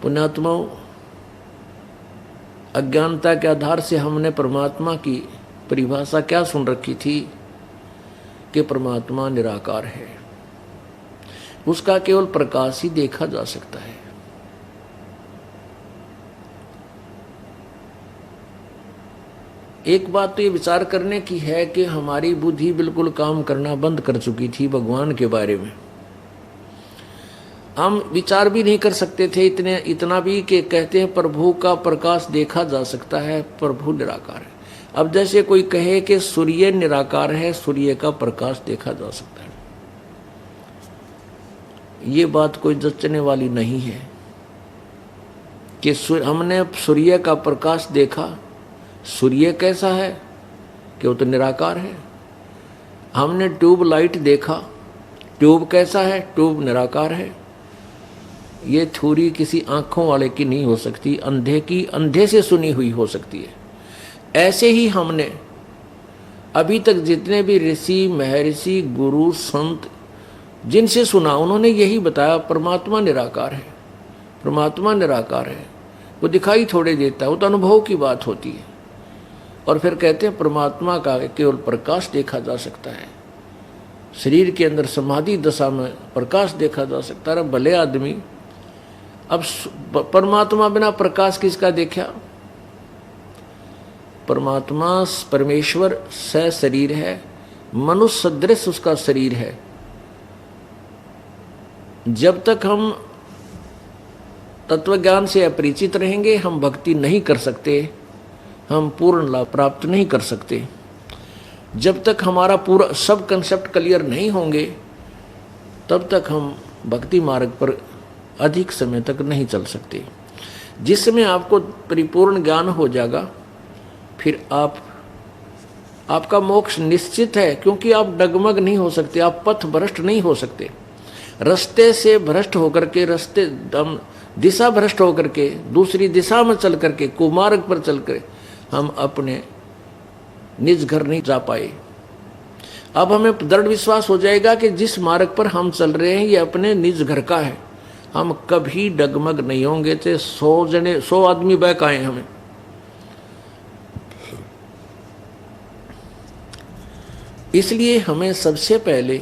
पुण्यात्माओं, अज्ञानता के आधार से हमने परमात्मा की परिभाषा क्या सुन रखी थी कि परमात्मा निराकार है, उसका केवल प्रकाश ही देखा जा सकता है। एक बात तो ये विचार करने की है कि हमारी बुद्धि बिल्कुल काम करना बंद कर चुकी थी भगवान के बारे में। हम विचार भी नहीं कर सकते थे इतना भी कि कहते हैं प्रभु का प्रकाश देखा जा सकता है, प्रभु निराकार है। अब जैसे कोई कहे कि सूर्य निराकार है, सूर्य का प्रकाश देखा जा सकता है, ये बात कोई जचने वाली नहीं है कि हमने सूर्य का प्रकाश देखा, सूर्य कैसा है कि वो तो निराकार है। हमने ट्यूब लाइट देखा, ट्यूब कैसा है, ट्यूब निराकार है। ये थ्योरी किसी आंखों वाले की नहीं हो सकती, अंधे की अंधे से सुनी हुई हो सकती है। ऐसे ही हमने अभी तक जितने भी ऋषि महर्षि गुरु संत जिनसे सुना, उन्होंने यही बताया परमात्मा निराकार है, परमात्मा निराकार है। वो दिखाई थोड़े देता है, वो तो अनुभव की बात होती है। और फिर कहते हैं परमात्मा का केवल प्रकाश देखा जा सकता है, शरीर के अंदर समाधि दशा में प्रकाश देखा जा सकता है। भले आदमी, अब परमात्मा बिना प्रकाश किसका देखा? परमात्मा परमेश्वर स शरीर है, मनुष्य सदृश उसका शरीर है। जब तक हम तत्वज्ञान से अपरिचित रहेंगे, हम भक्ति नहीं कर सकते, हम पूर्ण लाभ प्राप्त नहीं कर सकते। जब तक हमारा पूरा सब कंसेप्ट क्लियर नहीं होंगे, तब तक हम भक्ति मार्ग पर अधिक समय तक नहीं चल सकते। जिस समय आपको परिपूर्ण ज्ञान हो जाएगा, फिर आपका मोक्ष निश्चित है, क्योंकि आप डगमग नहीं हो सकते, आप पथ भ्रष्ट नहीं हो सकते। रास्ते से भ्रष्ट होकर के, दिशा भ्रष्ट होकर के दूसरी दिशा में चल करके, कुमार्ग पर चल कर हम अपने निज घर नहीं जा पाए। अब हमें दृढ़ विश्वास हो जाएगा कि जिस मार्ग पर हम चल रहे हैं ये अपने निज घर का है, हम कभी डगमग नहीं होंगे। थे 100 आदमी बैक आए हमें। इसलिए हमें सबसे पहले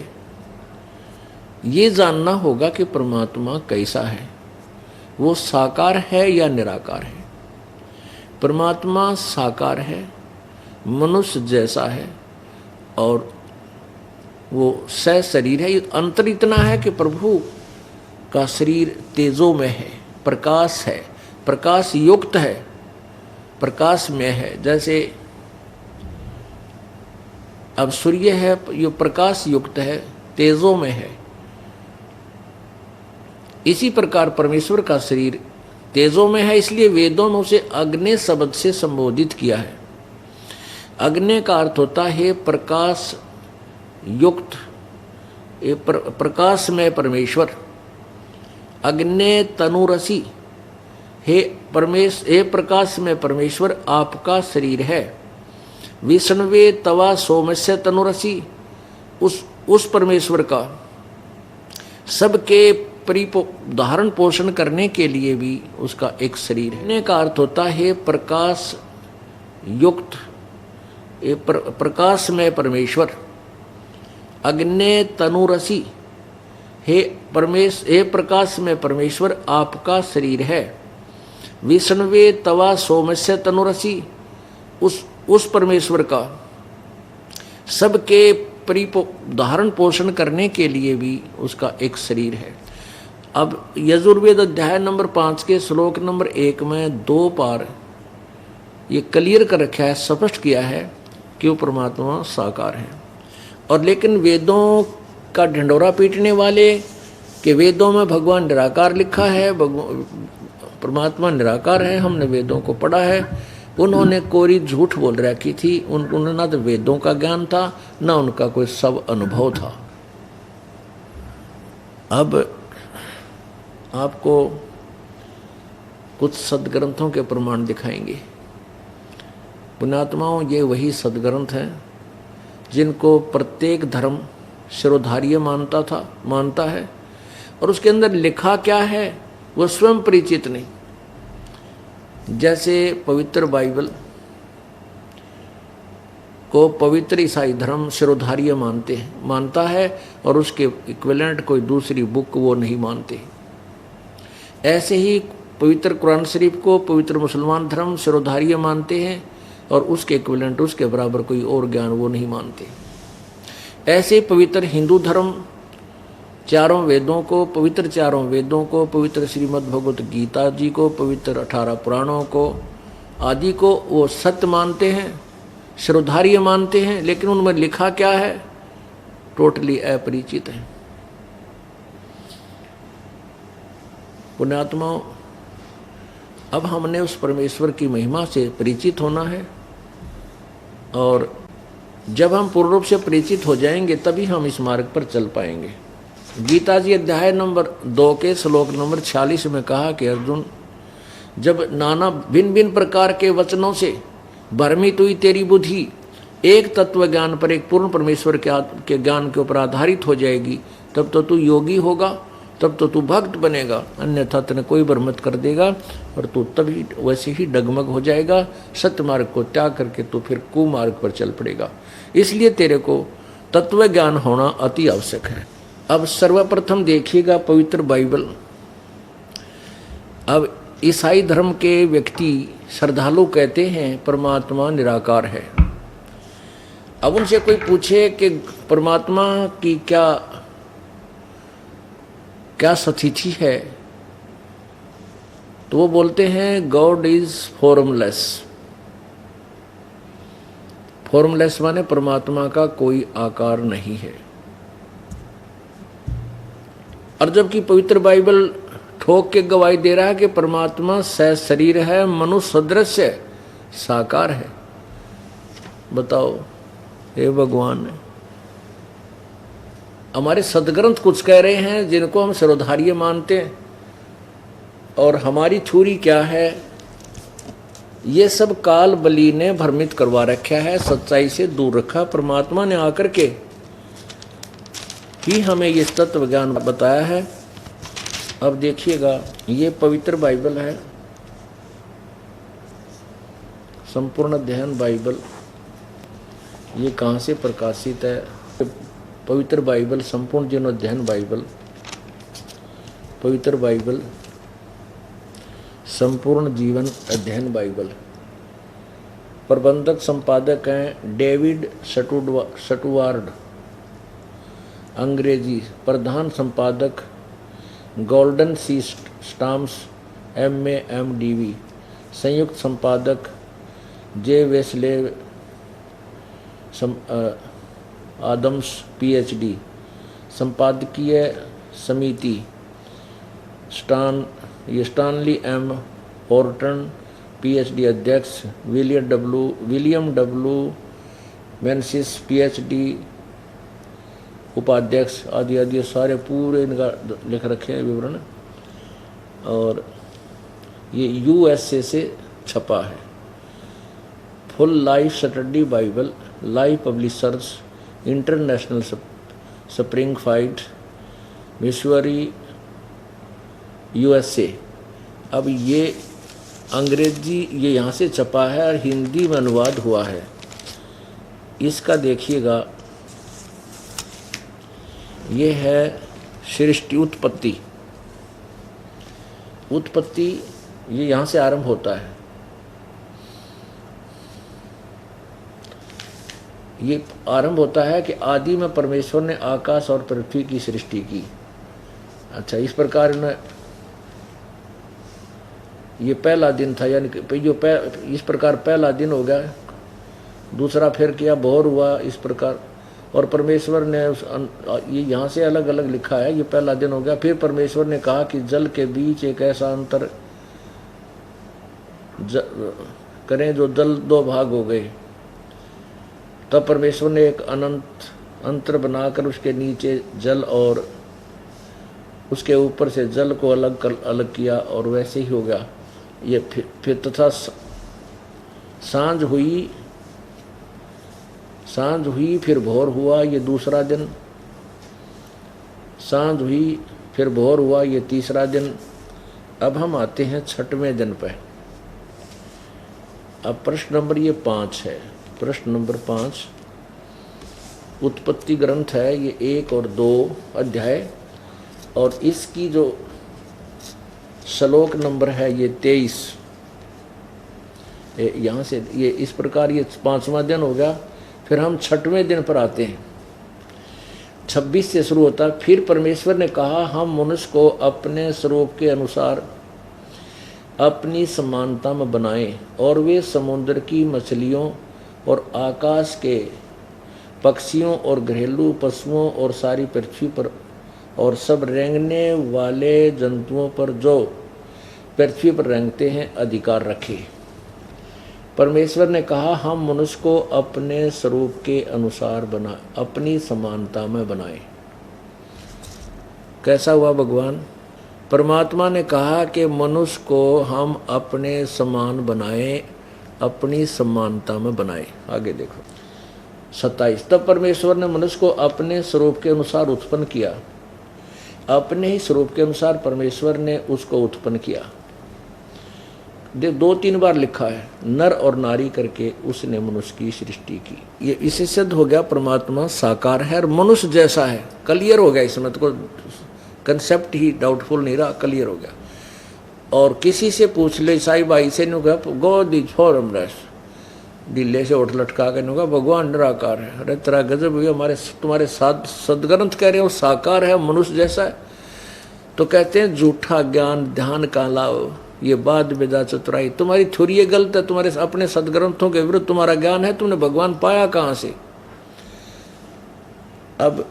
ये जानना होगा कि परमात्मा कैसा है, वो साकार है या निराकार है। परमात्मा साकार है, मनुष्य जैसा है, और वो स शरीर है। अंतर इतना है कि प्रभु का शरीर तेजोमय है, प्रकाश है, प्रकाश युक्त है, प्रकाश में है। जैसे अब सूर्य है, ये प्रकाश युक्त है, तेजों में है। इसी प्रकार परमेश्वर का शरीर तेजों में है, इसलिए वेदों में उसे अग्नि शब्द से संबोधित किया है। अग्नि का अर्थ होता है प्रकाश युक्त, प्रकाश में परमेश्वर। अग्नि तनुरसी, हे प्रकाश में परमेश्वर आपका शरीर है। विष्णवे तवा सोमस्य तनुरसी, उस परमेश्वर का सबके धारण पोषण करने के लिए भी उसका एक शरीर है। का अर्थ होता है प्रकाश युक्त, प्रकाश में परमेश्वर। अग्नि तनुरसी, हे प्रकाश में परमेश्वर आपका शरीर है। विष्णवे तवा सोमस्य तनुरसी, उस परमेश्वर का सबके धारण पोषण करने के लिए भी उसका एक शरीर है। अब यजुर्वेद अध्याय नंबर 5 के श्लोक नंबर 1 में 2 बार ये क्लियर कर रखा है, स्पष्ट किया है कि वो परमात्मा साकार है। और लेकिन वेदों का ढंढोरा पीटने वाले कि वेदों में भगवान निराकार लिखा है, परमात्मा निराकार है, हमने वेदों को पढ़ा है, उन्होंने कोरी झूठ बोल रखी थी। उन्होंने ना तो वेदों का ज्ञान था, ना उनका कोई सब अनुभव था। अब आपको कुछ सदग्रंथों के प्रमाण दिखाएंगे। पुण्यात्माओं, ये वही सदग्रंथ हैं जिनको प्रत्येक धर्म शिरोधार्य मानता है। और उसके अंदर लिखा क्या है वो स्वयं परिचित नहीं। जैसे पवित्र बाइबल को पवित्र ईसाई धर्म शिरोधार्य मानता है और उसके इक्विवेलेंट कोई दूसरी बुक वो नहीं मानते। ऐसे ही पवित्र कुरान शरीफ को पवित्र मुसलमान धर्म शिरोधार्य मानते हैं और उसके इक्विवेलेंट उसके बराबर कोई और ज्ञान वो नहीं मानते। ऐसे पवित्र हिंदू धर्म चारों वेदों को, पवित्र चारों वेदों को, पवित्र श्रीमद् भगवत गीता जी को, पवित्र 18 पुराणों को आदि को वो सत्य मानते हैं, शिरोधार्य मानते हैं, लेकिन उनमें लिखा क्या है टोटली अपरिचित है। पुण्यात्माओं, अब हमने उस परमेश्वर की महिमा से परिचित होना है और जब हम पूर्ण रूप से परिचित हो जाएंगे तभी हम इस मार्ग पर चल पाएंगे। गीता जी अध्याय नंबर 2 के श्लोक नंबर 46 में कहा कि अर्जुन, जब नाना भिन्न भिन्न प्रकार के वचनों से भ्रमित हुई तेरी बुद्धि एक तत्व ज्ञान पर, एक पूर्ण परमेश्वर के ज्ञान के ऊपर आधारित हो जाएगी, तब तो तू योगी होगा, तब तो तू भक्त बनेगा। अन्यथा तेने कोई भ्रमित कर देगा और तू तभी वैसे ही डगमग हो जाएगा। सत्य मार्ग को त्याग करके तू फिर कुमार्ग पर चल पड़ेगा। इसलिए तेरे को तत्व ज्ञान होना अति आवश्यक है। अब सर्वप्रथम देखिएगा पवित्र बाइबल। अब ईसाई धर्म के व्यक्ति श्रद्धालु कहते हैं परमात्मा निराकार है। अब उनसे कोई पूछे कि परमात्मा की क्या स्थिति है, तो वो बोलते हैं गॉड इज फॉर्मलेस। फॉर्मलेस माने परमात्मा का कोई आकार नहीं है। और जबकि पवित्र बाइबल ठोक के गवाही दे रहा है कि परमात्मा शरीर है, मनुष्य सदृश है, साकार है। बताओ हे भगवान, हमारे सदग्रंथ कुछ कह रहे हैं जिनको हम शिरोधार्य मानते हैं, और हमारी थ्योरी क्या है, ये सब काल बली ने भ्रमित करवा रखा है, सच्चाई से दूर रखा। परमात्मा ने आकर के ही हमें ये तत्व ज्ञान बताया है। अब देखिएगा, ये पवित्र बाइबल है, संपूर्ण अध्ययन बाइबल। ये कहाँ से प्रकाशित है? पवित्र बाइबल, संपूर्ण जीवन अध्ययन बाइबल, पवित्र बाइबल, संपूर्ण जीवन अध्ययन बाइबल। प्रबंधक संपादक हैं डेविड स्टुअर्ट, अंग्रेजी। प्रधान संपादक गोल्डन सी स्टाम्स MA MDV। संयुक्त संपादक जे वेस्ले आदम्स PhD। संपादकीय समिति स्टानली M हॉर्टन PhD। अध्यक्ष विलियम W मेंसिस PhD। उपाध्यक्ष आदि आदि सारे पूरे इनका लिख रखे हैं विवरण। और ये USA से छपा है। Full life study Bible, life publishers international, Springfield Missouri USA। अब ये अंग्रेजी ये यहाँ से छपा है और हिंदी में अनुवाद हुआ है। इसका देखिएगा, ये है सृष्टि उत्पत्ति। उत्पत्ति ये यहाँ से आरंभ होता है। ये आरंभ होता है कि आदि में परमेश्वर ने आकाश और पृथ्वी की सृष्टि की। अच्छा, इस प्रकार ये पहला दिन था, यानी इस प्रकार पहला दिन हो गया। दूसरा फिर किया, भोर हुआ, इस प्रकार। और परमेश्वर ने ये यहाँ से अलग अलग लिखा है, ये पहला दिन हो गया। फिर परमेश्वर ने कहा कि जल के बीच एक ऐसा अंतर करें जो जल दो भाग हो गए। तब परमेश्वर ने एक अनंत अंतर बनाकर उसके नीचे जल और उसके ऊपर से जल को अलग किया, और वैसे ही हो गया। ये फिर तथा सांझ हुई फिर भोर हुआ, ये दूसरा दिन। सांझ हुई फिर भोर हुआ, ये तीसरा दिन। अब हम आते हैं 6वें दिन पे। अब प्रश्न नंबर ये 5 है। प्रश्न नंबर 5 उत्पत्ति ग्रंथ है, ये 1 और 2 अध्याय, और इसकी जो श्लोक नंबर है ये 23। यहाँ से ये इस प्रकार ये 5वां दिन हो गया। फिर हम 6वें दिन पर आते हैं। 26 से शुरू होता है। फिर परमेश्वर ने कहा, हम मनुष्य को अपने स्वरूप के अनुसार अपनी समानता में बनाएं, और वे समुद्र की मछलियों और आकाश के पक्षियों और घरेलू पशुओं और सारी पृथ्वी पर और सब रेंगने वाले जंतुओं पर जो पृथ्वी पर रेंगते हैं अधिकार रखे। परमेश्वर ने कहा, हम मनुष्य को अपने स्वरूप के अनुसार बना अपनी समानता में बनाए। कैसा हुआ भगवान? परमात्मा ने कहा कि मनुष्य को हम अपने समान बनाए, अपनी समानता में बनाए। आगे देखो 27। तब परमेश्वर ने मनुष्य को अपने स्वरूप के अनुसार उत्पन्न किया। अपने ही स्वरूप के अनुसार परमेश्वर ने उसको उत्पन्न किया। 2-3 बार लिखा है, नर और नारी करके उसने मनुष्य की सृष्टि की। ये इससे सिद्ध हो गया परमात्मा साकार है और मनुष्य जैसा है। क्लियर हो गया, इसमें तो कंसेप्ट ही डाउटफुल नहीं रहा, क्लियर हो गया। और किसी से पूछ ले, ईसाई भाई से नहीं होगा, गो दिस फॉर्मलेस, दिल्ली से उठ लटका के होगा भगवान निराकार है। अरे तेरा गजब हुआ, हमारे तुम्हारे साथ सदग्रंथ कह रहे हो साकार है, मनुष्य जैसा है। तो कहते हैं झूठा ज्ञान ध्यान का लाओ, ये बात बेदा चतुराई। तुम्हारी थ्योरी ये गलत है, तुम्हारे अपने सदग्रंथों के विरुद्ध तुम्हारा ज्ञान है। तुमने भगवान पाया कहाँ से? अब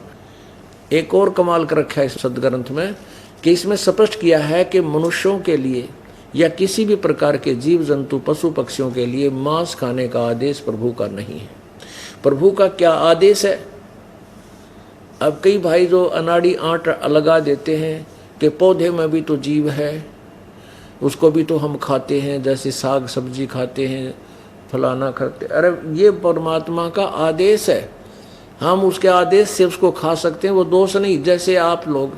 एक और कमाल कर रखा है इस सदग्रंथ में कि इसमें स्पष्ट किया है कि मनुष्यों के लिए या किसी भी प्रकार के जीव जंतु पशु पक्षियों के लिए मांस खाने का आदेश प्रभु का नहीं है। प्रभु का क्या आदेश है? अब कई भाई जो अनाड़ी आंट लगा देते हैं कि पौधे में भी तो जीव है, उसको भी तो हम खाते हैं, जैसे साग सब्जी खाते हैं, फलाना करते। अरे ये परमात्मा का आदेश है, हम उसके आदेश से उसको खा सकते हैं, वो दोष नहीं। जैसे आप लोग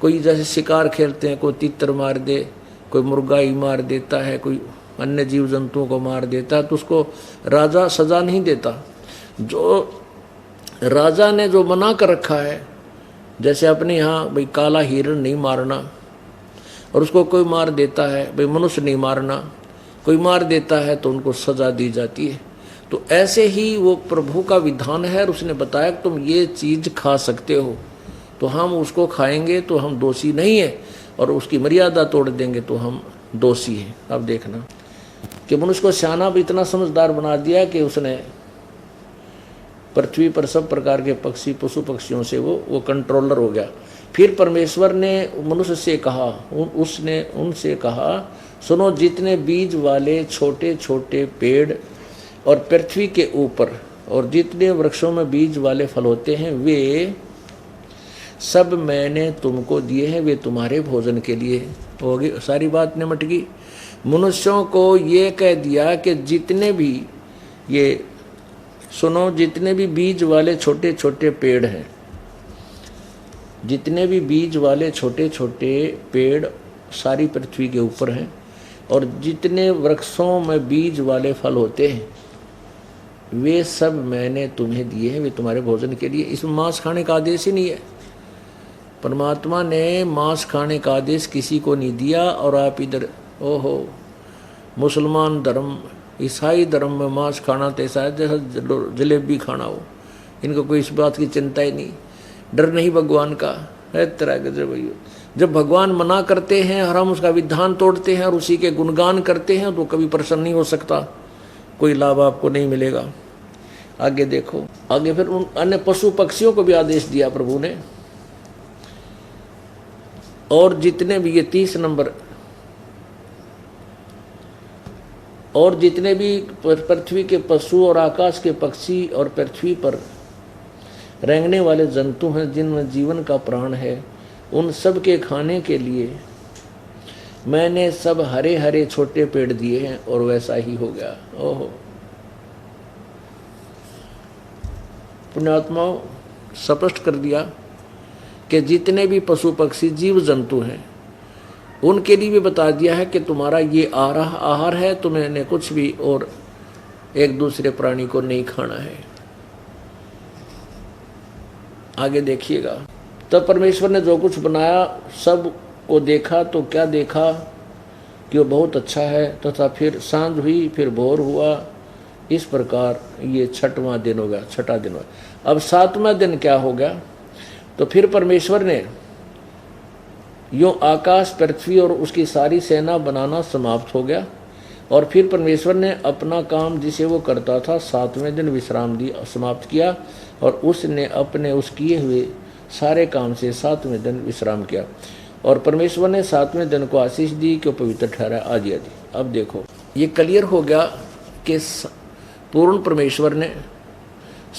कोई जैसे शिकार खेलते हैं, कोई तीतर मार दे, कोई मुर्गा ही मार देता है, कोई अन्य जीव जंतुओं को मार देता है, तो उसको राजा सजा नहीं देता। जो राजा ने जो मना कर रखा है, जैसे अपने यहाँ भाई काला हिरण नहीं मारना, और उसको कोई मार देता है, भाई मनुष्य नहीं मारना, कोई मार देता है तो उनको सजा दी जाती है। तो ऐसे ही वो प्रभु का विधान है और उसने बताया कि तुम ये चीज़ खा सकते हो, तो हम उसको खाएंगे तो हम दोषी नहीं है, और उसकी मर्यादा तोड़ देंगे तो हम दोषी हैं। अब देखना कि मनुष्य को सियाना भी इतना समझदार बना दिया कि उसने पृथ्वी पर सब प्रकार के पक्षी पशु पक्षियों से वो कंट्रोलर हो गया। फिर परमेश्वर ने मनुष्य से कहा, उसने उनसे कहा, सुनो, जितने बीज वाले छोटे छोटे पेड़ और पृथ्वी के ऊपर और जितने वृक्षों में बीज वाले फल होते हैं वे सब मैंने तुमको दिए हैं, वे तुम्हारे भोजन के लिए। होगी सारी बात निमट गई। मनुष्यों को ये कह दिया कि जितने भी ये सुनो, जितने भी बीज वाले छोटे छोटे पेड़ हैं, जितने भी बीज वाले छोटे छोटे पेड़ सारी पृथ्वी के ऊपर हैं, और जितने वृक्षों में बीज वाले फल होते हैं वे सब मैंने तुम्हें दिए हैं, वे तुम्हारे भोजन के लिए। इसमें मांस खाने का आदेश ही नहीं है। परमात्मा ने मांस खाने का आदेश किसी को नहीं दिया। और आप इधर ओहो मुसलमान धर्म ईसाई धर्म में मांस खाना तो ऐसा है जैसा जलेबी खाना हो, इनको कोई इस बात की चिंता ही नहीं, डर नहीं भगवान का है। तरह के भैया जब भगवान मना करते हैं और हम उसका विधान तोड़ते हैं और उसी के गुणगान करते हैं तो कभी प्रसन्न नहीं हो सकता, कोई लाभ आपको नहीं मिलेगा। आगे देखो, आगे फिर उन अन्य पशु पक्षियों को भी आदेश दिया प्रभु ने। और जितने भी, ये 30 नंबर, और जितने भी पृथ्वी के पशु और आकाश के पक्षी और पृथ्वी पर रेंगने वाले जंतु हैं जिनमें जीवन का प्राण है, उन सब के खाने के लिए मैंने सब हरे हरे छोटे पेड़ दिए हैं। और वैसा ही हो गया। ओहो, पुण्यात्माओं स्पष्ट कर दिया कि जितने भी पशु पक्षी जीव जंतु हैं उनके लिए भी बता दिया है कि तुम्हारा ये आहार है, तुम्हें कुछ भी और एक दूसरे प्राणी को नहीं खाना है। आगे देखिएगा। तब परमेश्वर ने जो कुछ बनाया सब को देखा तो क्या देखा कि वो बहुत अच्छा है, तथा फिर सांझ हुई, फिर भोर हुआ। इस प्रकार ये छठवां दिन हो गया, छठा दिन हो गया। अब सातवां दिन क्या हो गया? तो फिर परमेश्वर ने यूं आकाश, पृथ्वी और उसकी सारी सेना बनाना समाप्त हो गया। और फिर परमेश्वर ने अपना काम जिसे वो करता था सातवें दिन विश्राम दिया, समाप्त किया, और उसने अपने उस किए हुए सारे काम से सातवें दिन विश्राम किया। और परमेश्वर ने सातवें दिन को आशीष दी कि पवित्र ठहरा। आदि आदि। अब देखो ये क्लियर हो गया कि पूर्ण परमेश्वर ने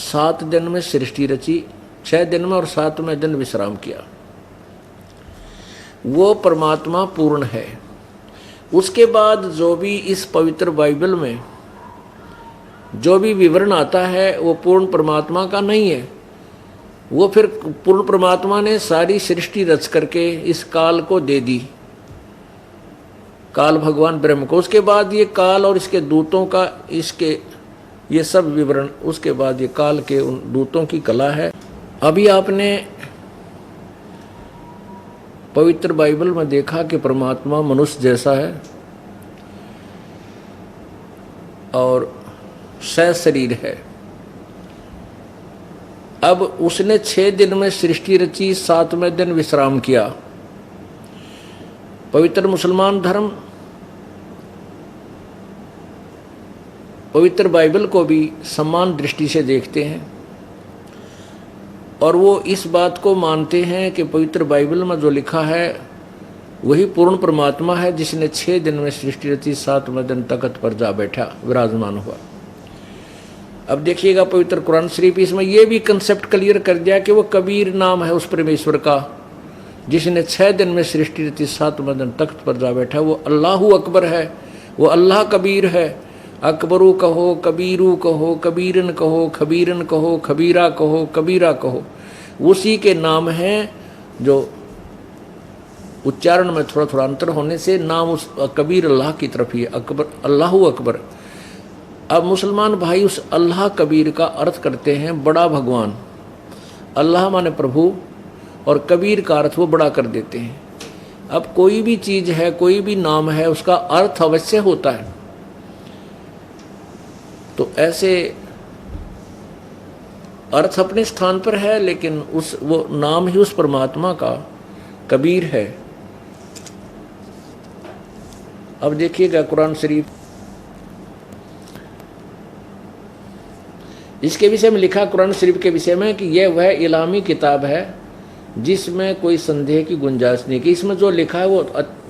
7 दिन में सृष्टि रची, 6 दिन में और 7वें दिन विश्राम किया। वो परमात्मा पूर्ण है। उसके बाद जो भी इस पवित्र बाइबल में जो भी विवरण आता है वो पूर्ण परमात्मा का नहीं है। वो फिर पूर्ण परमात्मा ने सारी सृष्टि रच करके इस काल को दे दी, काल भगवान ब्रह्म को। उसके बाद ये काल और इसके दूतों का, इसके ये सब विवरण, उसके बाद ये काल के उन दूतों की कला है। अभी आपने पवित्र बाइबल में देखा कि परमात्मा मनुष्य जैसा है और सशरीर है। अब उसने 6 दिन में सृष्टि रची, 7वें दिन विश्राम किया। पवित्र मुसलमान धर्म पवित्र बाइबल को भी समान दृष्टि से देखते हैं और वो इस बात को मानते हैं कि पवित्र बाइबल में जो लिखा है वही पूर्ण परमात्मा है, जिसने 6 दिन में सृष्टि रची, 7वें दिन तख्त पर जा बैठा, विराजमान हुआ। अब देखिएगा पवित्र कुरान शरीफ, इसमें यह भी कंसेप्ट क्लियर कर दिया कि वो कबीर नाम है उस परमेश्वर का, जिसने 6 दिन में सृष्टि रची, 7वें दिन तख्त पर जा बैठा। वो अल्लाहु अकबर है, वो अल्लाह कबीर है। अकबरू कहो, कबीरू कहो, कबीरन कहो, खबीरन कहो, खबीरा कहो, कबीरा कहो, उसी के नाम हैं। जो उच्चारण में थोड़ा थोड़ा अंतर होने से नाम उस कबीर अल्लाह की तरफ ही है, अकबर, अल्लाहु अकबर। अब मुसलमान भाई उस अल्लाह कबीर का अर्थ करते हैं बड़ा भगवान। अल्लाह माने प्रभु और कबीर का अर्थ वो बड़ा कर देते हैं। अब कोई भी चीज़ है, कोई भी नाम है, उसका अर्थ अवश्य होता है। तो ऐसे अर्थ अपने स्थान पर है, लेकिन वो नाम ही उस परमात्मा का कबीर है। अब देखिएगा कुरान शरीफ, इसके विषय में लिखा कुरान शरीफ के विषय में कि यह वह इलामी किताब है जिसमें कोई संदेह की गुंजाइश नहीं। कि इसमें जो लिखा है वो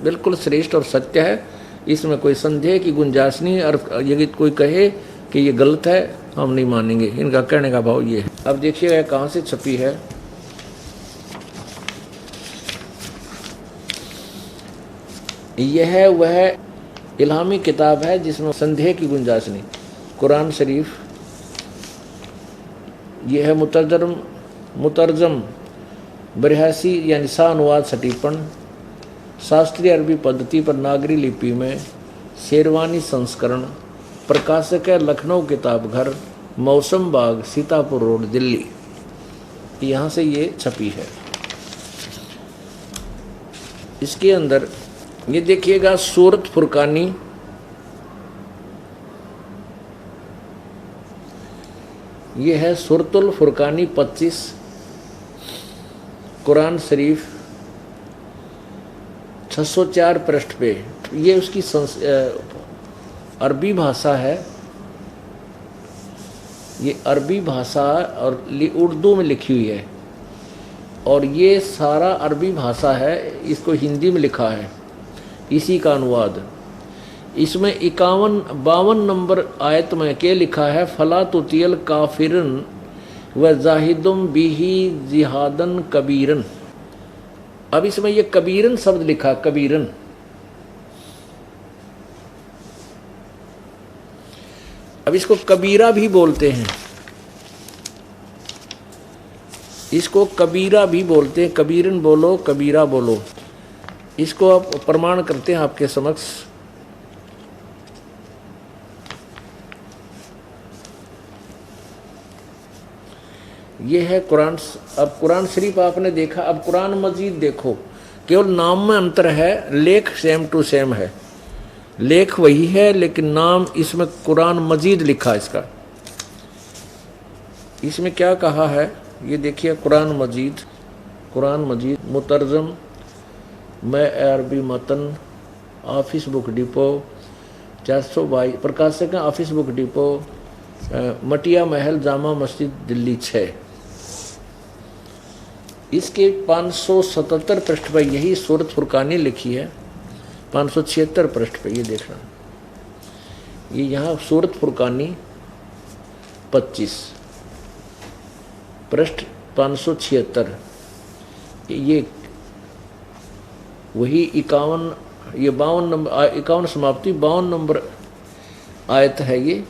बिल्कुल श्रेष्ठ और सत्य है, इसमें कोई संदेह की गुंजाइश नहीं। और यदि कोई कहे कि ये गलत है, हम नहीं मानेंगे। इनका कहने का भाव ये है। अब देखिएगा कहाँ से छपी है। यह वह इल्हामी किताब है जिसमें संदेह की गुंजाइश नहीं। कुरान शरीफ यह है मुतरजम 82 यानी अनुवाद सटीपन शास्त्रीय अरबी पद्धति पर नागरी लिपि में शेरवानी संस्करण, प्रकाशक है लखनऊ किताब घर, मौसम बाग, सीतापुर रोड, दिल्ली। यहाँ से ये छपी है। इसके अंदर ये देखिएगा सूरत फुरकानी, ये है सूरतुल फुरकानी 25, कुरान शरीफ 604 पृष्ठ पे। ये उसकी अरबी भाषा है, ये अरबी भाषा और उर्दू में लिखी हुई है। और ये सारा अरबी भाषा है, इसको हिंदी में लिखा है, इसी का अनुवाद। इसमें 52 नंबर आयत में क्या लिखा है, फला तुतियल काफिरन व जाहिदुम बिही जिहादन कबीरन। अब इसमें ये कबीरन शब्द लिखा, कबीरन। अब इसको कबीरा भी बोलते हैं, इसको कबीरा भी बोलते हैं। कबीरन बोलो, कबीरा बोलो। इसको आप प्रमाण करते हैं आपके समक्ष। ये है कुरान। अब कुरान शरीफ आपने देखा, अब कुरान मजीद देखो, केवल नाम में अंतर है, लेख सेम टू सेम है, लेख वही है लेकिन नाम इसमें कुरान मजीद लिखा इसका। इसमें क्या कहा है ये देखिए, कुरान मजीद मुतरजम मैं अरबी मतन ऑफिस बुक डिपो 422 प्रकाशक है, ऑफिस बुक डिपो मटिया महल जामा मस्जिद दिल्ली 6। इसके 577 पृष्ठ पर यही सूरत फुरकानी लिखी है, 576 पृष्ठ पे ये देखना, ये यहाँ सूरत फुरकानी 25 पृष्ठ 576, ये वही 51, ये 52 नंबर, 51 समाप्ति 52 नंबर आयत है ये।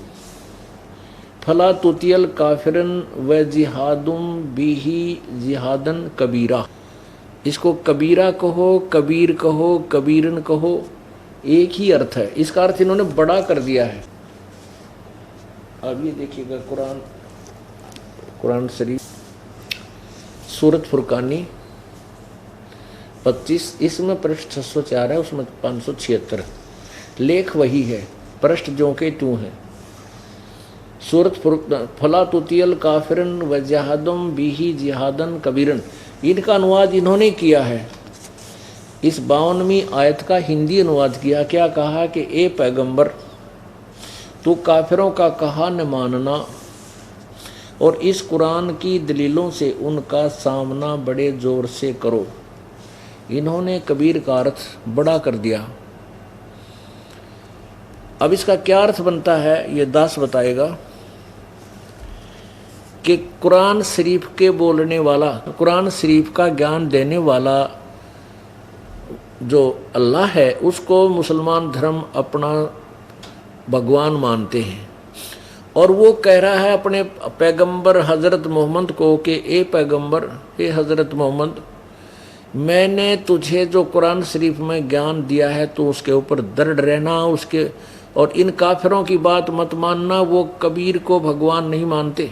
फला तुतियल काफिरन व जिहादुम बिही जिहादन कबीरा। इसको कबीरा कहो, कबीर कहो, कबीरन कहो, एक ही अर्थ है। इसका अर्थ इन्होंने बड़ा कर दिया है। अब ये देखिएगा कुरान शरीफ सूरत फुरकानी 25, इसमें पृष्ठ 604 है, उसमें 576, लेख वही है, पृष्ठ जो के त्यों है। सूरत फला तुतियल काफिरन व जहादम बिही जिहादन कबीरन, इनका अनुवाद इन्होंने किया है। इस 52वीं आयत का हिंदी अनुवाद किया, क्या कहा कि ए पैगंबर तू काफिरों का कहा न मानना और इस कुरान की दलीलों से उनका सामना बड़े जोर से करो। इन्होंने कबीर का अर्थ बड़ा कर दिया। अब इसका क्या अर्थ बनता है ये दास बताएगा कि कुरान शरीफ के बोलने वाला, कुरान शरीफ का ज्ञान देने वाला जो अल्लाह है उसको मुसलमान धर्म अपना भगवान मानते हैं, और वो कह रहा है अपने पैगंबर हज़रत मोहम्मद को कि ए पैगंबर, ए हज़रत मोहम्मद, मैंने तुझे जो कुरान शरीफ में ज्ञान दिया है तो उसके ऊपर दृढ़ रहना, उसके और इन काफिरों की बात मत मानना। वो कबीर को भगवान नहीं मानते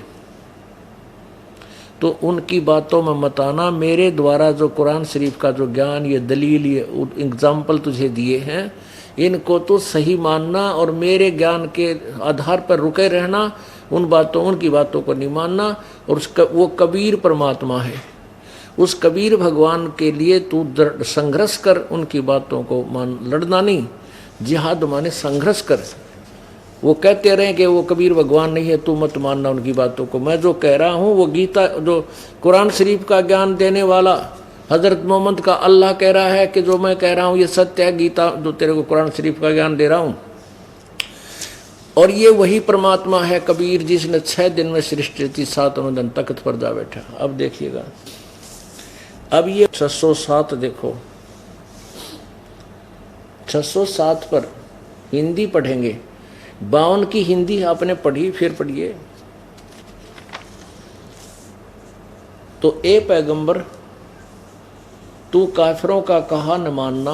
तो उनकी बातों में मत आना। मेरे द्वारा जो कुरान शरीफ का जो ज्ञान, ये दलील, ये एग्जाम्पल तुझे दिए हैं, इनको तो सही मानना और मेरे ज्ञान के आधार पर रुके रहना, उनकी बातों को नहीं मानना। और वो कबीर परमात्मा है, उस कबीर भगवान के लिए तू संघर्ष कर, उनकी बातों को मान, लड़ना नहीं। जिहाद माने संघर्ष कर। वो कहते रहे कि वो कबीर भगवान नहीं है, तू मत मानना उनकी बातों को। मैं जो कह रहा हूँ वो गीता, जो कुरान शरीफ का ज्ञान देने वाला हज़रत मोहम्मद का अल्लाह कह रहा है कि जो मैं कह रहा हूँ ये सत्य है। गीता जो तेरे को कुरान शरीफ का ज्ञान दे रहा हूँ, और ये वही परमात्मा है कबीर जिसने 6 दिन में सृष्टि थी, 7वें दिन तख्त पर जा बैठा। अब देखिएगा, अब ये 607 देखो, 607 पर हिंदी पढ़ेंगे। 52 की हिंदी आपने पढ़ी, फिर पढ़िए। तो ए पैगंबर तू काफिरों का कहा न मानना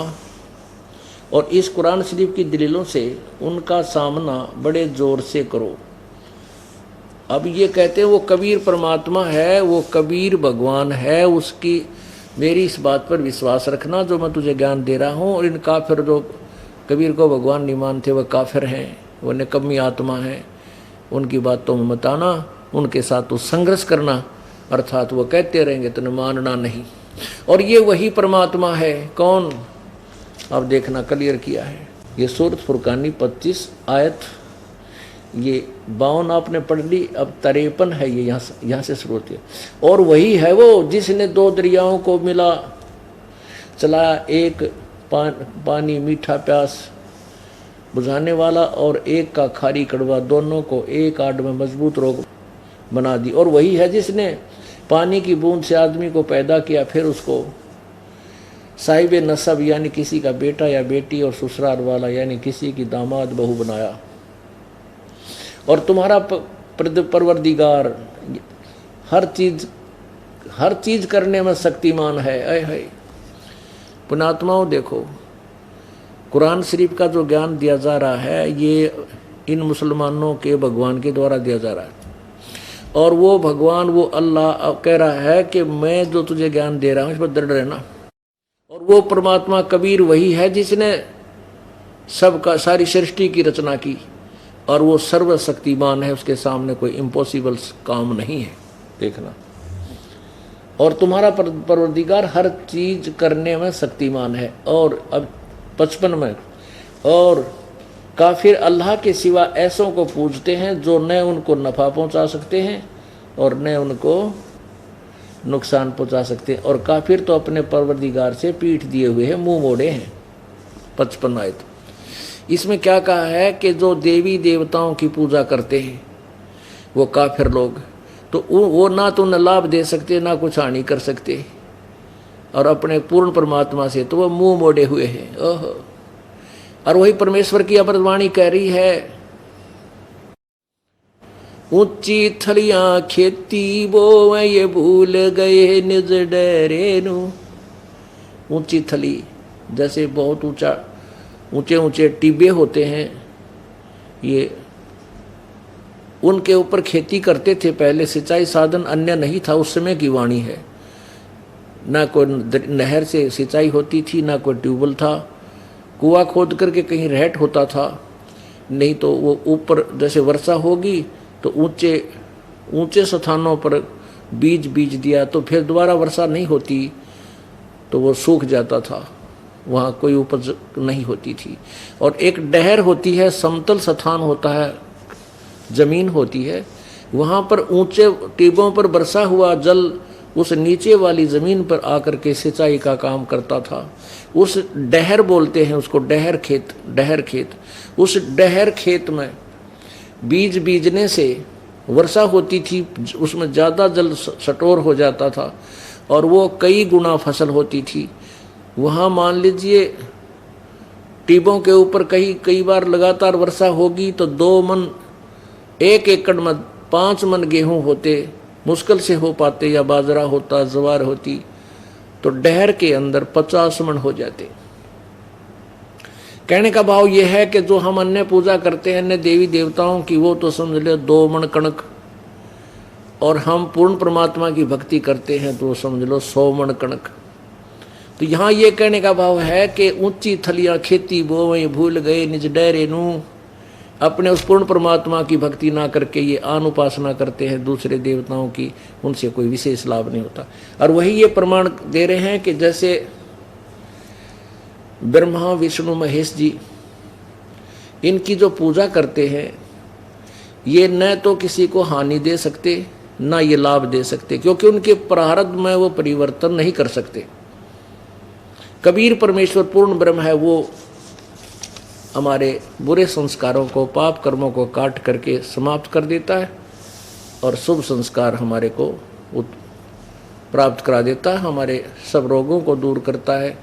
और इस कुरान शरीफ की दलीलों से उनका सामना बड़े जोर से करो। अब ये कहते हैं वो कबीर परमात्मा है, वो कबीर भगवान है, उसकी मेरी इस बात पर विश्वास रखना जो मैं तुझे ज्ञान दे रहा हूँ। और इन काफिर जो कबीर को भगवान नहीं मानते वह काफिर हैं, वो निकम्मी आत्मा है, उनकी बातों में मत आना, उनके साथ तो संघर्ष करना, अर्थात वो कहते रहेंगे तो मानना नहीं। और ये वही परमात्मा है। कौन? अब देखना, क्लियर किया है। ये सूरत फुरकानी 25 आयत, ये 52 आपने पढ़ ली, अब 53 है ये, यहाँ से शुरू होती है। और वही है वो जिसने 2 दरियाओं को मिला चलाया, एक पानी मीठा प्यास बुझाने वाला और एक का खारी कड़वा, दोनों को एक आड़ में मजबूत रोक बना दी। और वही है जिसने पानी की बूंद से आदमी को पैदा किया, फिर उसको साहिब नसब यानी किसी का बेटा या बेटी और ससुराल वाला यानी किसी की दामाद बहू बनाया। और तुम्हारा परवरदिगार हर चीज करने में शक्तिमान है। ऐ पुण्यात्माओं देखो, कुरान शरीफ का जो ज्ञान दिया जा रहा है ये इन मुसलमानों के भगवान के द्वारा दिया जा रहा है, और वो भगवान, वो अल्लाह कह रहा है कि मैं जो तुझे ज्ञान दे रहा हूँ इस पर दृढ़ रहना। और वो परमात्मा कबीर वही है जिसने सबका सारी सृष्टि की रचना की, और वो सर्वशक्तिमान है, उसके सामने कोई इम्पॉसिबल काम नहीं है। देखना, और तुम्हारा परवरदिगार हर चीज करने में शक्तिमान है। और अब 55 में, और काफिर अल्लाह के सिवा ऐसों को पूजते हैं जो न उनको नफ़ा पहुंचा सकते हैं और न उनको नुकसान पहुंचा सकते हैं, और काफिर तो अपने परवरदिगार से पीठ दिए हुए हैं, मुंह मोड़े हैं। 55 आयत। इसमें क्या कहा है कि जो देवी देवताओं की पूजा करते हैं वो काफिर लोग, तो वो ना तो उन्हें लाभ दे सकते ना कुछ हानि कर सकते, और अपने पूर्ण परमात्मा से तो वो मुंह मोड़े हुए हैं। ओहो, और वही परमेश्वर की अमृतवाणी कह रही है, ऊंची थलियां खेती बोवे ये भूल गए निज डेरे नु। ऊंची थली, जैसे बहुत ऊंचे ऊंचे टिब्बे होते हैं, ये उनके ऊपर खेती करते थे पहले। सिंचाई साधन अन्य नहीं था, उस समय की वाणी है। ना कोई नहर से सिंचाई होती थी, ना कोई ट्यूबवेल था, कुआं खोद करके कहीं रहट होता था, नहीं तो वो ऊपर जैसे वर्षा होगी तो ऊंचे ऊंचे स्थानों पर बीज दिया तो फिर दोबारा वर्षा नहीं होती तो वो सूख जाता था, वहाँ कोई उपज नहीं होती थी। और एक डहर होती है, समतल स्थान होता है, जमीन होती है, वहाँ पर ऊंचे टिब्बों पर बरसा हुआ जल उस नीचे वाली ज़मीन पर आकर के सिंचाई का काम करता था। उस डहर बोलते हैं उसको, डहर खेत। उस डहर खेत में बीज बीजने से वर्षा होती थी, उसमें ज़्यादा जल स्टोर हो जाता था और वो कई गुना फसल होती थी। वहाँ मान लीजिए टिब्बों के ऊपर कई बार लगातार वर्षा होगी तो 2 मन, 1 एकड़ में 5 मन गेहूँ होते, मुश्किल से हो पाते, या बाजरा होता, ज्वार होती, तो डहर के अंदर 50 मन हो जाते। कहने का भाव यह है कि जो हम अन्य पूजा करते हैं अन्य देवी देवताओं की, वो तो समझ ले 2 मन कणक, और हम पूर्ण परमात्मा की भक्ति करते हैं तो समझ लो 100 मन कणक। तो यहाँ ये कहने का भाव है कि ऊंची थलियां खेती बोवे भूल गए निज डेरे नू। अपने उस पूर्ण परमात्मा की भक्ति ना करके ये आन उपासना करते हैं दूसरे देवताओं की, उनसे कोई विशेष लाभ नहीं होता। और वही ये प्रमाण दे रहे हैं कि जैसे ब्रह्मा विष्णु महेश जी, इनकी जो पूजा करते हैं ये न तो किसी को हानि दे सकते ना ये लाभ दे सकते, क्योंकि उनके प्रारब्ध में वो परिवर्तन नहीं कर सकते। कबीर परमेश्वर पूर्ण ब्रह्म है, वो हमारे बुरे संस्कारों को, पाप कर्मों को काट करके समाप्त कर देता है और शुभ संस्कार हमारे को प्राप्त करा देता है, हमारे सब रोगों को दूर करता है,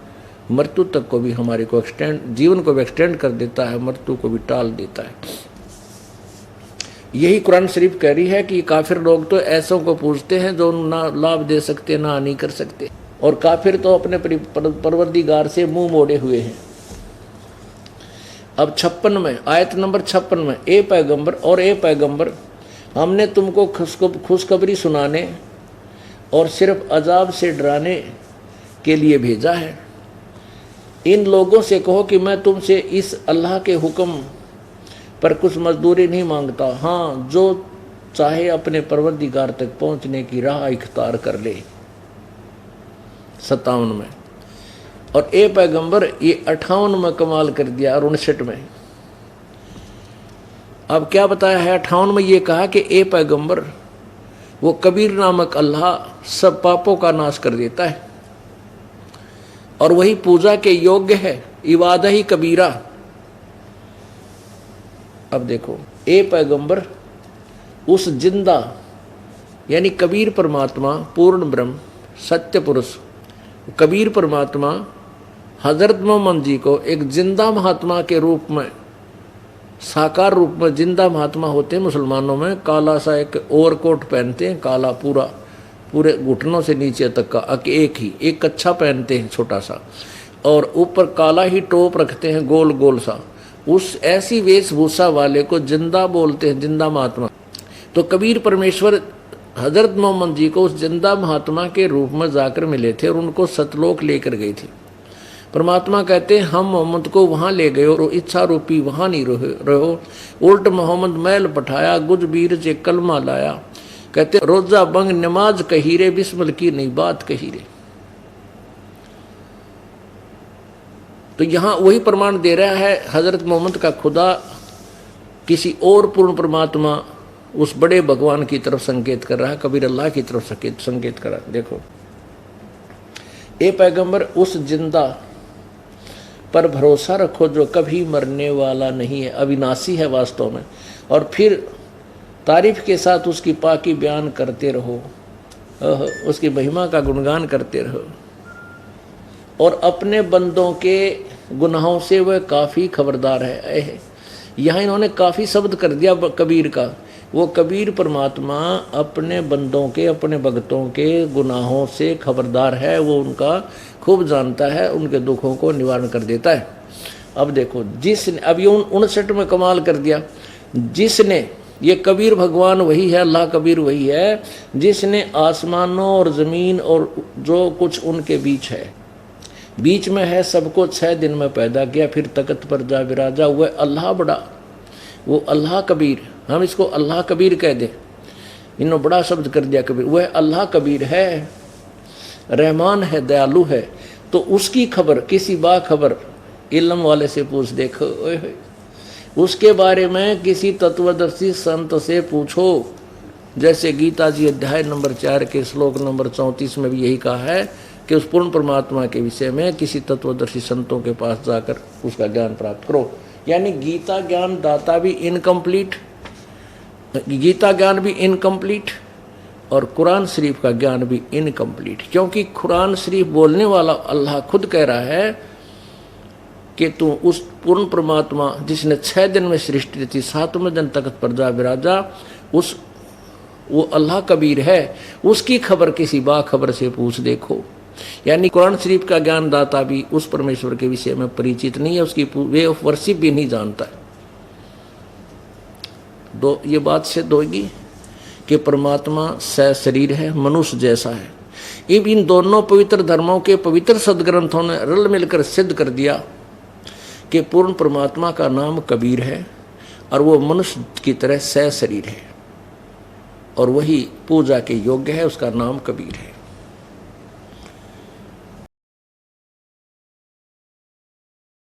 मृत्यु तक को भी हमारे को जीवन को भी एक्सटेंड कर देता है, मृत्यु को भी टाल देता है। यही कुरान शरीफ कह रही है कि काफिर लोग तो ऐसों को पूजते हैं जो ना लाभ दे सकते ना हानि कर सकते, और काफिर तो अपने परवरदिगार से मुंह मोड़े हुए हैं। अब 56 में, आयत नंबर 56 में, ए पैगंबर हमने तुमको खुशखबरी सुनाने और सिर्फ अजाब से डराने के लिए भेजा है। इन लोगों से कहो कि मैं तुमसे इस अल्लाह के हुक्म पर कुछ मजदूरी नहीं मांगता, हाँ जो चाहे अपने परवरदिगार तक पहुंचने की राह इख्तियार कर ले। 57 में, और ए पैगंबर ये 58 में कमाल कर दिया और 59 में। अब क्या बताया है 58 में, ये कहा कि ए पैगंबर वो कबीर नामक अल्लाह सब पापों का नाश कर देता है और वही पूजा के योग्य है, इबादत ही कबीरा। अब देखो, ए पैगंबर उस जिंदा यानी कबीर परमात्मा, पूर्ण ब्रह्म, सत्य पुरुष कबीर परमात्मा हजरत मोहम्मद जी को एक जिंदा महात्मा के रूप में, साकार रूप में जिंदा महात्मा होते हैं मुसलमानों में, काला सा एक ओवरकोट पहनते हैं, काला पूरे घुटनों से नीचे तक का, एक कच्छा पहनते हैं छोटा सा, और ऊपर काला ही टोप रखते हैं गोल गोल सा, उस ऐसी वेशभूषा वाले को जिंदा बोलते हैं, जिंदा महात्मा। तो कबीर परमेश्वर हजरत मोहम्मद जी को उस जिंदा महात्मा के रूप में जाकर मिले थे और उनको सतलोक लेकर गए थे। परमात्मा कहते हैं हम मोहम्मद को वहाँ ले गए और इच्छा रूपी वहाँ नहीं रहो, उल्ट मोहम्मद मैल पठाया, गुज बीर से कलमा लाया। कहते रोजा बंग नमाज कही रे, बिस्मिल की नहीं बात कही रे। तो यहाँ वही प्रमाण दे रहा है हजरत मोहम्मद का खुदा किसी और पूर्ण परमात्मा उस बड़े भगवान की तरफ संकेत कर रहा है, कबीर अल्लाह की तरफ संकेत कर रहा है। देखो ए पैगंबर उस जिंदा पर भरोसा रखो जो कभी मरने वाला नहीं है, अविनाशी है वास्तव में, और फिर तारीफ के साथ उसकी पाकी बयान करते रहो, उसकी महिमा का गुणगान करते रहो, और अपने बंदों के गुनाहों से वह काफ़ी खबरदार है। यहाँ इन्होंने काफ़ी शब्द कर दिया कबीर का। वो कबीर परमात्मा अपने बंदों के, अपने भक्तों के गुनाहों से खबरदार है, वो उनका खूब जानता है, उनके दुखों को निवारण कर देता है। अब देखो जिसने, अब ये 59 में कमाल कर दिया, जिसने, ये कबीर भगवान वही है, अल्लाह कबीर वही है जिसने आसमानों और ज़मीन और जो कुछ उनके बीच है, बीच में है, सबको 6 दिन में पैदा किया, फिर तख्त पर जा विराजा। वह अल्लाह बड़ा, वो अल्लाह कबीर, हम इसको अल्लाह कबीर कह दे, इन्होंने बड़ा शब्द कर दिया कबीर। वह अल्लाह कबीर है, रहमान है, दयालु है। तो उसकी खबर किसी बाखबर इल्म वाले से पूछ, देखो उसके बारे में किसी तत्वदर्शी संत से पूछो। जैसे गीता जी अध्याय नंबर 4 के श्लोक नंबर 34 में भी यही कहा है कि उस पूर्ण परमात्मा के विषय में किसी तत्वदर्शी संतों के पास जाकर उसका ज्ञान प्राप्त करो। यानी गीता ज्ञान दाता भी इनकम्प्लीट, गीता ज्ञान भी इनकम्प्लीट और कुरान शरीफ का ज्ञान भी इनकम्प्लीट, क्योंकि कुरान शरीफ बोलने वाला अल्लाह खुद कह रहा है कि तू उस पूर्ण परमात्मा जिसने 6 दिन में सृष्टि थी, 7वें दिन तख्त पर जा विराजा, उस वो अल्लाह कबीर है, उसकी खबर किसी बाखबर से पूछ देखो। यानी कुरान शरीफ का ज्ञान दाता भी उस परमेश्वर के विषय में परिचित नहीं है, उसकी वे ऑफ वर्शिप भी नहीं जानता है। ये बात सिद्ध होगी कि परमात्मा सशरीर है, मनुष्य जैसा है। इन दोनों पवित्र धर्मों के पवित्र सदग्रंथों ने रल मिलकर सिद्ध कर दिया कि पूर्ण परमात्मा का नाम कबीर है और वो मनुष्य की तरह सशरीर है और वही पूजा के योग्य है, उसका नाम कबीर है।